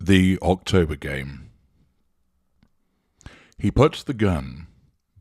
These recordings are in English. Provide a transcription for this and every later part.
The October Game. He put the gun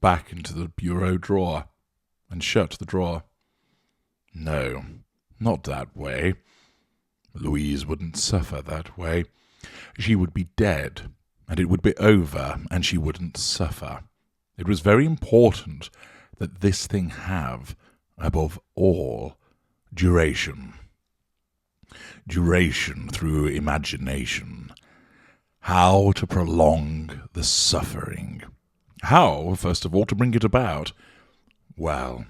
back into the bureau drawer and shut the drawer. No, not that way. Louise wouldn't suffer that way. She would be dead, and it would be over, and she wouldn't suffer. It was very important that this thing have, above all, duration. Duration through imagination. How to prolong the suffering. How, first of all, to bring it about? Well,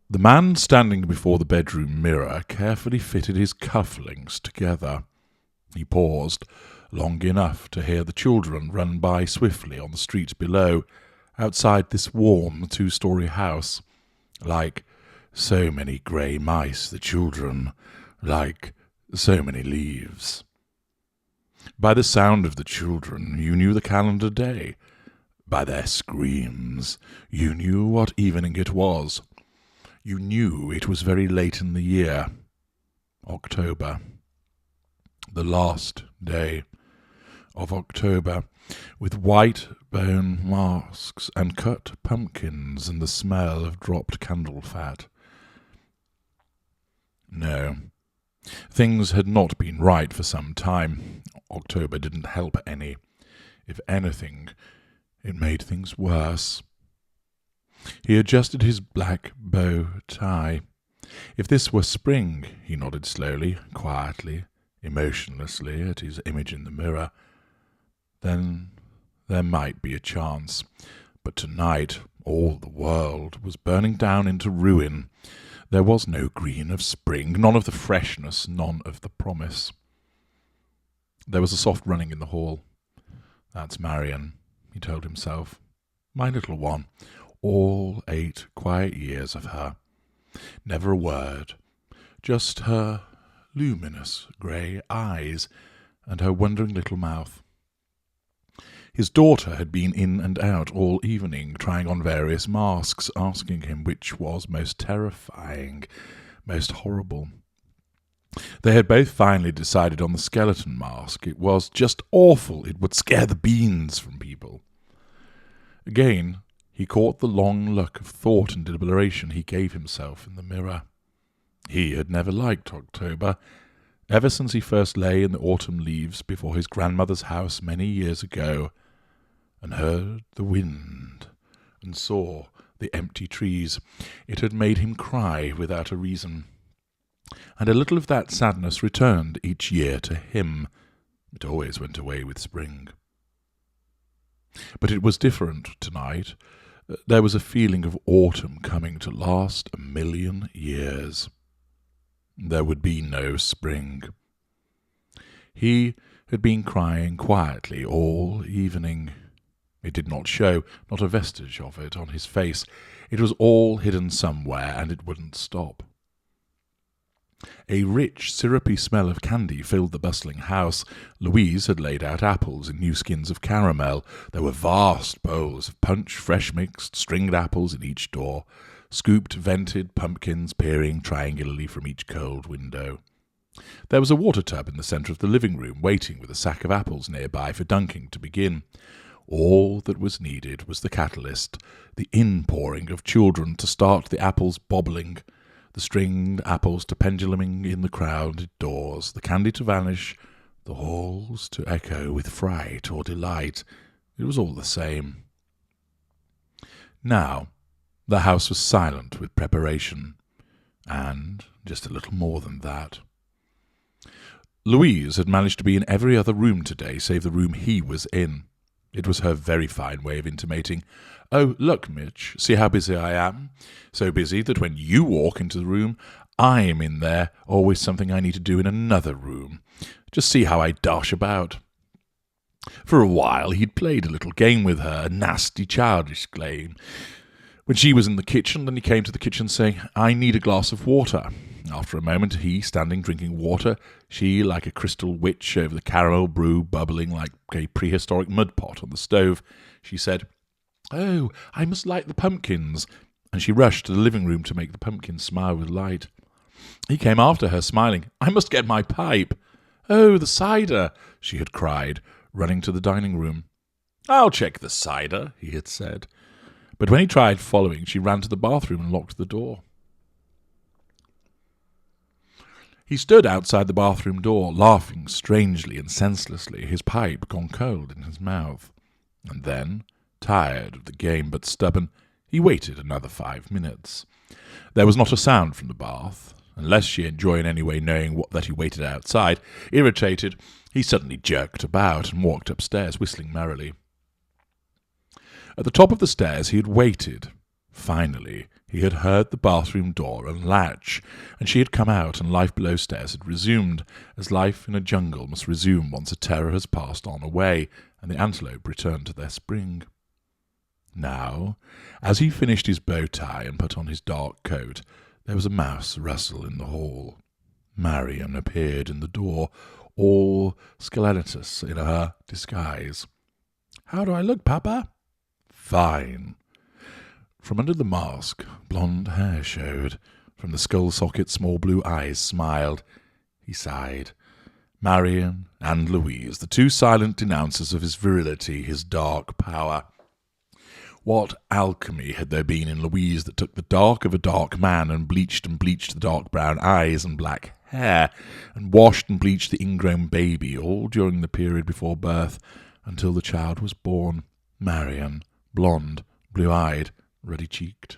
the man standing before the bedroom mirror carefully fitted his cufflinks together. He paused long enough to hear the children run by swiftly on the street below, outside this warm two-story house. Like so many grey mice, the children, like so many leaves. By the sound of the children, you knew the calendar day. By their screams, you knew what evening it was. You knew it was very late in the year. October. The last day of October, with white bone masks and cut pumpkins and the smell of dropped candle fat. No, things had not been right for some time. October didn't help any. If anything, it made things worse. He adjusted his black bow tie. If this were spring, he nodded slowly, quietly, emotionlessly at his image in the mirror, then there might be a chance. But tonight all the world was burning down into ruin. There was no green of spring, none of the freshness, none of the promise. There was a soft running in the hall. That's Marion, he told himself. My little one. All 8 quiet years of her. Never a word. Just her luminous grey eyes and her wondering little mouth. His daughter had been in and out all evening, trying on various masks, asking him which was most terrifying, most horrible. They had both finally decided on the skeleton mask. It was just awful. It would scare the beans from people. Again, he caught the long look of thought and deliberation he gave himself in the mirror. He had never liked October, ever since he first lay in the autumn leaves before his grandmother's house many years ago, and heard the wind, and saw the empty trees. It had made him cry without a reason. And a little of that sadness returned each year to him. It always went away with spring. But it was different tonight. There was a feeling of autumn coming to last 1,000,000 years. There would be no spring. He had been crying quietly all evening. It did not show, not a vestige of it on his face. It was all hidden somewhere, and it wouldn't stop. A rich, syrupy smell of candy filled the bustling house. Louise had laid out apples in new skins of caramel. There were vast bowls of punch, fresh mixed, stringed apples in each door, scooped, vented pumpkins peering triangularly from each cold window. There was a water tub in the centre of the living room, waiting with a sack of apples nearby for dunking to begin. All that was needed was the catalyst, the in-pouring of children to start the apples bobbling, the stringed apples to penduluming in the crowded doors, the candy to vanish, the halls to echo with fright or delight. It was all the same. Now the house was silent with preparation, and just a little more than that. Louise had managed to be in every other room today save the room he was in. It was her very fine way of intimating, "Oh, look, Mitch, see how busy I am? So busy that when you walk into the room, I'm in there, always something I need to do in another room. Just see how I dash about." For a while he'd played a little game with her, a nasty, childish game. When she was in the kitchen, then he came to the kitchen saying, "I need a glass of water." After a moment, he standing drinking water, she like a crystal witch over the caramel brew bubbling like a prehistoric mud pot on the stove. She said, "Oh, I must light the pumpkins," and she rushed to the living room to make the pumpkins smile with light. He came after her, smiling, "I must get my pipe," "Oh, the cider!" she had cried, running to the dining room. "I'll check the cider," he had said. But when he tried following, she ran to the bathroom and locked the door. He stood outside the bathroom door, laughing strangely and senselessly, his pipe gone cold in his mouth. And then, tired of the game but stubborn, he waited another 5 minutes. There was not a sound from the bath. Unless she enjoyed in any way knowing that he waited outside, irritated, he suddenly jerked about and walked upstairs, whistling merrily. At the top of the stairs he had waited. Finally, he had heard the bathroom door unlatch, and she had come out, and life below stairs had resumed, as life in a jungle must resume once a terror has passed on away, and the antelope returned to their spring. Now, as he finished his bow tie and put on his dark coat, there was a mouse rustle in the hall. Marian appeared in the door, all skeletonous in her disguise. "How do I look, Papa?" "Fine." From under the mask, blonde hair showed. From the skull socket, small blue eyes smiled. He sighed. Marian and Louise, the two silent denouncers of his virility, his dark power. What alchemy had there been in Louise that took the dark of a dark man and bleached the dark brown eyes and black hair, and washed and bleached the ingrown baby, all during the period before birth, until the child was born? Marian, blonde, blue-eyed, ruddy-cheeked.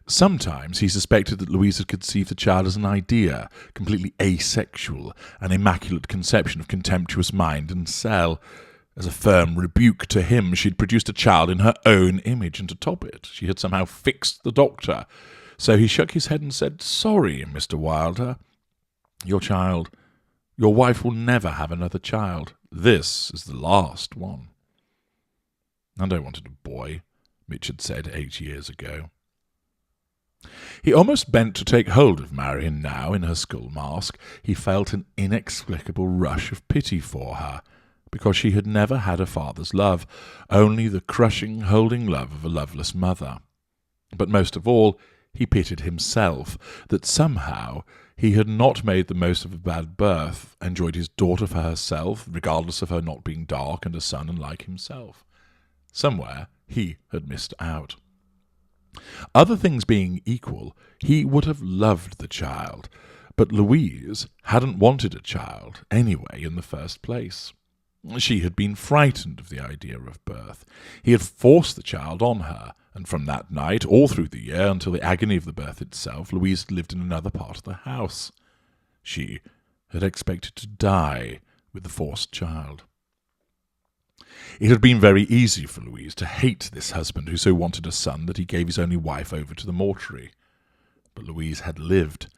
Sometimes he suspected that Louise had conceived the child as an idea, completely asexual, an immaculate conception of contemptuous mind and cell. As a firm rebuke to him, she had produced a child in her own image, and to top it, she had somehow fixed the doctor. So he shook his head and said, "Sorry, Mr. Wilder. Your wife will never have another child. This is the last one." "And I wanted a boy," Mitch had said 8 years ago. He almost bent to take hold of Marian now in her skull mask. He felt an inexplicable rush of pity for her, because she had never had a father's love, only the crushing, holding love of a loveless mother. But most of all, he pitied himself, that somehow he had not made the most of a bad birth, enjoyed his daughter for herself, regardless of her not being dark and a son and like himself. Somewhere he had missed out. Other things being equal, he would have loved the child, but Louise hadn't wanted a child anyway in the first place. She had been frightened of the idea of birth. He had forced the child on her, and from that night, all through the year, until the agony of the birth itself, Louise had lived in another part of the house. She had expected to die with the forced child. It had been very easy for Louise to hate this husband who so wanted a son that he gave his only wife over to the mortuary. But Louise had lived,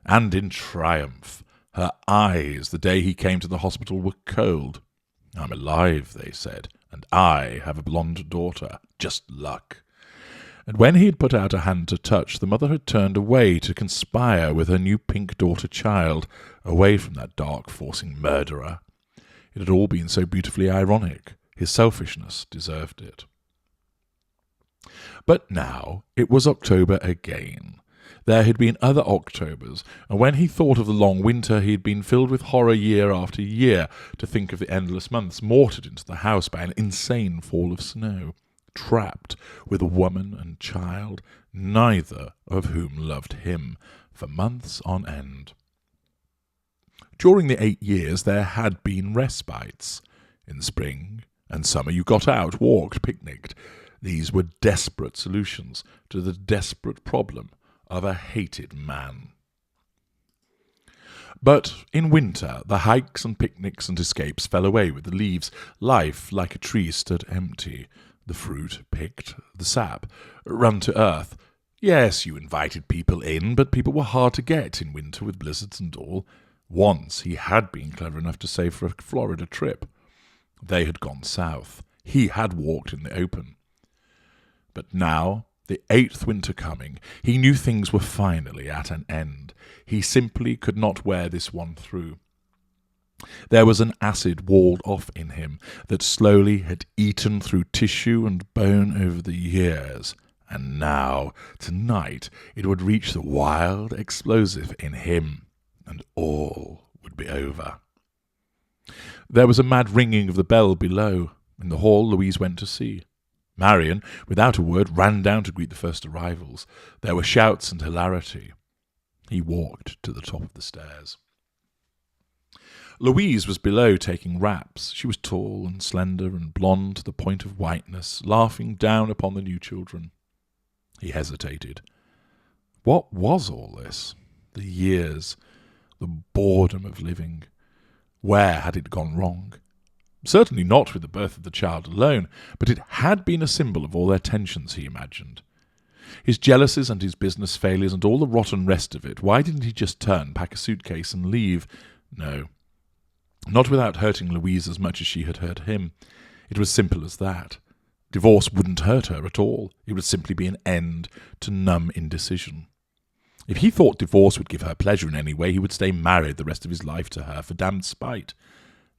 and in triumph. Her eyes, the day he came to the hospital, were cold. "I'm alive," they said, "and I have a blonde daughter. Just luck." And when he had put out a hand to touch, the mother had turned away to conspire with her new pink daughter child, away from that dark, forcing murderer. It had all been so beautifully ironic. His selfishness deserved it. But now it was October again. There had been other Octobers, and when he thought of the long winter, he had been filled with horror year after year, to think of the endless months mortared into the house by an insane fall of snow, trapped with a woman and child, neither of whom loved him, for months on end. During the 8 years there had been respites. In spring and summer you got out, walked, picnicked. These were desperate solutions to the desperate problem of a hated man. But in winter the hikes and picnics and escapes fell away with the leaves. Life, like a tree, stood empty. The fruit picked, the sap run to earth. Yes, you invited people in, but people were hard to get in winter with blizzards and all. Once he had been clever enough to save for a Florida trip. They had gone south. He had walked in the open. But now, the 8th winter coming, he knew things were finally at an end. He simply could not wear this one through. There was an acid walled off in him that slowly had eaten through tissue and bone over the years, and now, tonight, it would reach the wild explosive in him, and all would be over. There was a mad ringing of the bell below. In the hall, Louise went to see. Marion, without a word, ran down to greet the first arrivals. There were shouts and hilarity. He walked to the top of the stairs. Louise was below taking wraps. She was tall and slender and blonde to the point of whiteness, laughing down upon the new children. He hesitated. What was all this? The years, the boredom of living. Where had it gone wrong? Certainly not with the birth of the child alone, but it had been a symbol of all their tensions, he imagined. His jealousies and his business failures and all the rotten rest of it. Why didn't he just turn, pack a suitcase and leave? No. Not without hurting Louise as much as she had hurt him. It was simple as that. Divorce wouldn't hurt her at all. It would simply be an end to numb indecision. If he thought divorce would give her pleasure in any way, he would stay married the rest of his life to her for damned spite.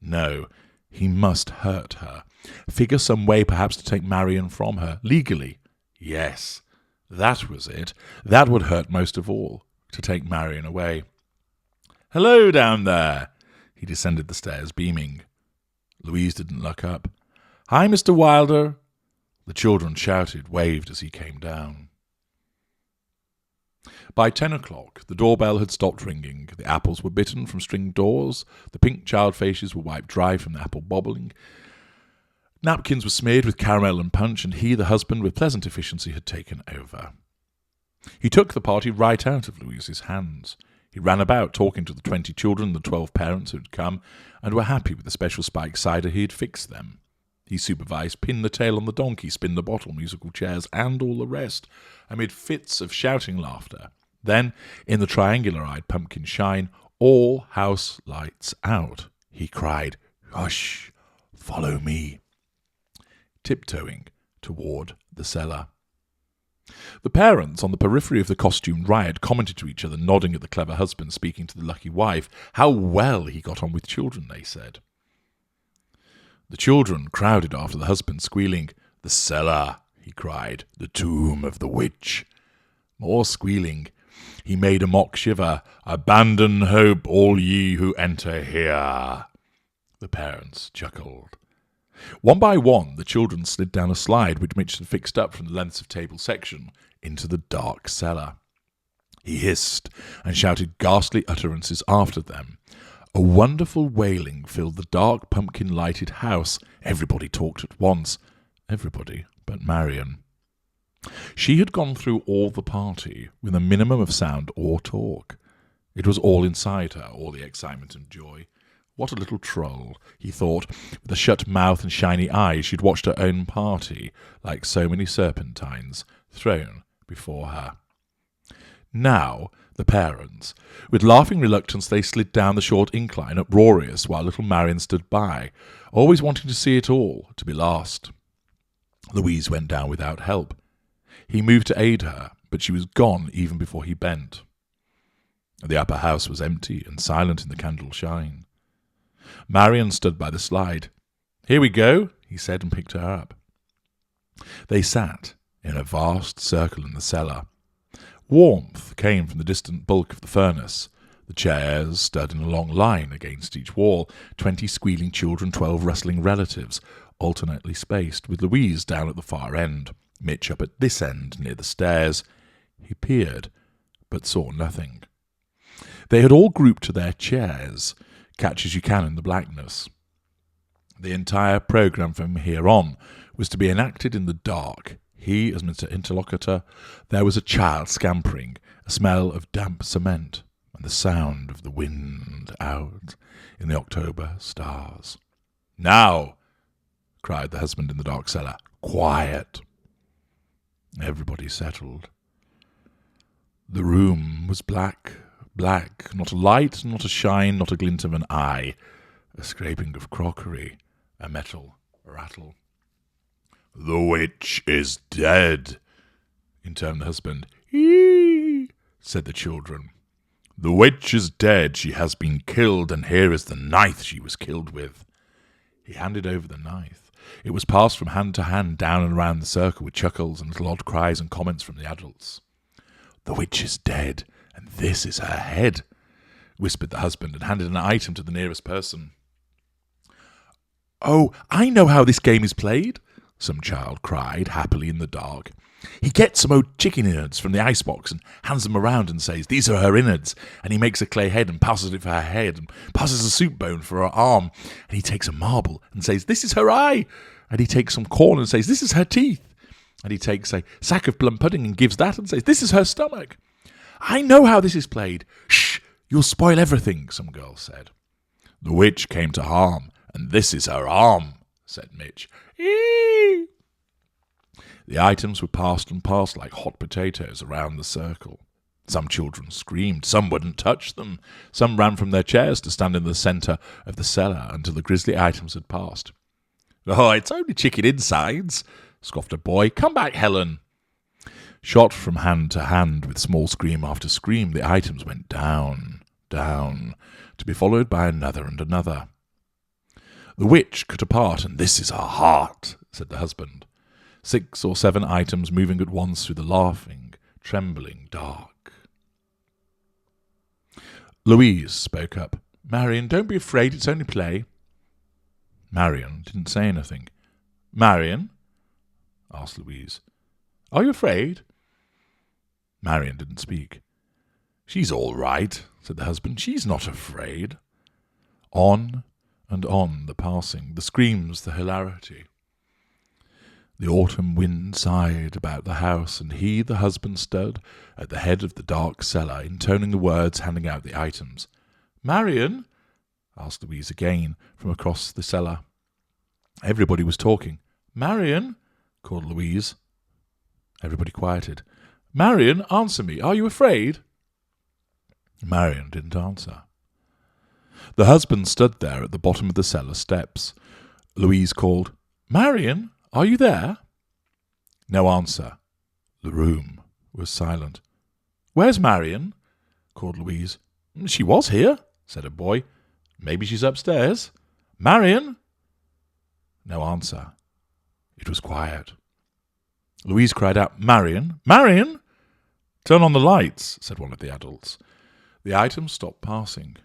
No, he must hurt her. Figure some way perhaps to take Marion from her. Legally. Yes, that was it. That would hurt most of all, to take Marion away. Hello down there. He descended the stairs, beaming. Louise didn't look up. Hi, Mr. Wilder. The children shouted, waved as he came down. By 10 o'clock, the doorbell had stopped ringing. The apples were bitten from string doors. The pink child faces were wiped dry from the apple bobbling. Napkins were smeared with caramel and punch, and he, the husband, with pleasant efficiency, had taken over. He took the party right out of Louise's hands. He ran about, talking to the 20 children and the 12 parents who had come, and were happy with the special spiked cider he had fixed them. He supervised pin the tail on the donkey, spin the bottle, musical chairs, and all the rest, amid fits of shouting laughter. Then, in the triangular-eyed pumpkin shine, all house lights out, he cried, Hush, follow me, tiptoeing toward the cellar. The parents, on the periphery of the costumed riot, commented to each other, nodding at the clever husband speaking to the lucky wife. How well he got on with children, they said. The children crowded after the husband, squealing. The cellar, he cried, the tomb of the witch. More squealing. He made a mock shiver. Abandon hope, all ye who enter here. The parents chuckled. One by one, the children slid down a slide which Mitch had fixed up from the lengths of table section into the dark cellar. He hissed and shouted ghastly utterances after them. A wonderful wailing filled the dark pumpkin-lighted house. Everybody talked at once. Everybody but Marion. She had gone through all the party with a minimum of sound or talk. It was all inside her, all the excitement and joy. What a little troll, he thought, with a shut mouth and shiny eyes. She'd watched her own party, like so many serpentines, thrown before her. Now, the parents, with laughing reluctance, they slid down the short incline, uproarious, while little Marion stood by, always wanting to see it all, to be last. Louise went down without help. He moved to aid her, but she was gone even before he bent. The upper house was empty and silent in the candle shine. Marion stood by the slide. Here we go, he said, and picked her up. They sat in a vast circle in the cellar. Warmth came from the distant bulk of the furnace. The chairs stood in a long line against each wall, 20 squealing children, 12 rustling relatives, alternately spaced, with Louise down at the far end, Mitch up at this end near the stairs. He peered, but saw nothing. They had all grouped to their chairs, catch as you can in the blackness. The entire programme from here on was to be enacted in the dark. He, as Mr. Interlocutor, there was a child scampering, a smell of damp cement, and the sound of the wind out in the October stars. Now, cried the husband in the dark cellar, quiet. Everybody settled. The room was black, not a light, not a shine, not a glint of an eye, a scraping of crockery, a metal rattle. The witch is dead, intoned the husband. Eee, said the children. The witch is dead, she has been killed, and here is the knife she was killed with. He handed over the knife. It was passed from hand to hand down and round the circle with chuckles and little odd cries and comments from the adults. The witch is dead, and this is her head, whispered the husband, and handed an item to the nearest person. "Oh, I know how this game is played," some child cried happily in the dark. "He gets some old chicken innards from the icebox and hands them around and says, 'These are her innards,' and he makes a clay head and passes it for her head and passes a soup bone for her arm, and he takes a marble and says, 'This is her eye,' and he takes some corn and says, 'This is her teeth,' and he takes a sack of plum pudding and gives that and says, 'This is her stomach.' I know how this is played." "Shh, you'll spoil everything," some girl said. "The witch came to harm, and this is her arm," said Mitch. "Eee!" The items were passed and passed like hot potatoes around the circle. Some children screamed, some wouldn't touch them, some ran from their chairs to stand in the centre of the cellar until the grisly items had passed. "Oh, it's only chicken insides," scoffed a boy. "Come back, Helen." Shot from hand to hand with small scream after scream, the items went down, down, to be followed by another and another. "The witch cut apart, and this is her heart," said the husband. 6 or 7 items moving at once through the laughing, trembling dark. Louise spoke up. "Marion, don't be afraid, it's only play." Marion didn't say anything. "Marion?" asked Louise. "Are you afraid?" Marion didn't speak. "She's all right," said the husband. "She's not afraid." On and on the passing, the screams, the hilarity. The autumn wind sighed about the house, and he, the husband, stood at the head of the dark cellar, intoning the words, handing out the items. "Marion?" asked Louise again from across the cellar. Everybody was talking. "Marion?" called Louise. Everybody quieted. "Marion, answer me. Are you afraid?" Marion didn't answer. The husband stood there at the bottom of the cellar steps. Louise called, "Marion, are you there?" No answer. The room was silent. "Where's Marion?" called Louise. "She was here," said a boy. "Maybe she's upstairs." "Marion?" No answer. It was quiet. Louise cried out, "Marion! Marion!" "Turn on the lights," said one of the adults. The items stopped passing.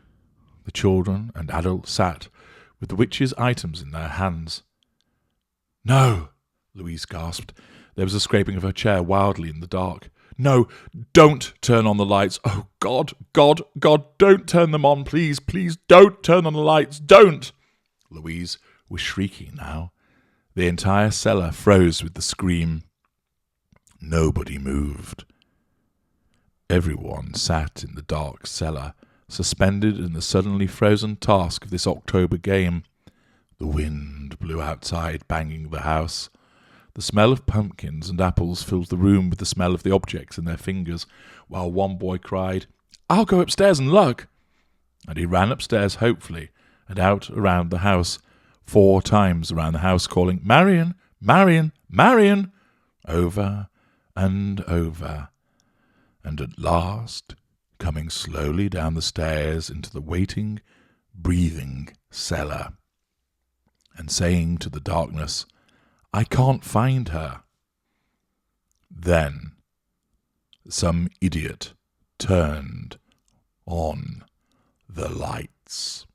The children and adults sat with the witch's items in their hands. "No!" Louise gasped. There was a scraping of her chair wildly in the dark. "No, don't turn on the lights. Oh, God, God, God, don't turn them on, please, please, don't turn on the lights, don't!" Louise was shrieking now. The entire cellar froze with the scream. Nobody moved. Everyone sat in the dark cellar, suspended in the suddenly frozen task of this October game. The wind blew outside, banging the house. The smell of pumpkins and apples filled the room with the smell of the objects in their fingers, while one boy cried, "I'll go upstairs and look." And he ran upstairs hopefully and out around the house, 4 times around the house, calling, "Marion, Marion, Marion," over and over, and at last coming slowly down the stairs into the waiting, breathing cellar, and saying to the darkness, "I can't find her." Then some idiot turned on the lights.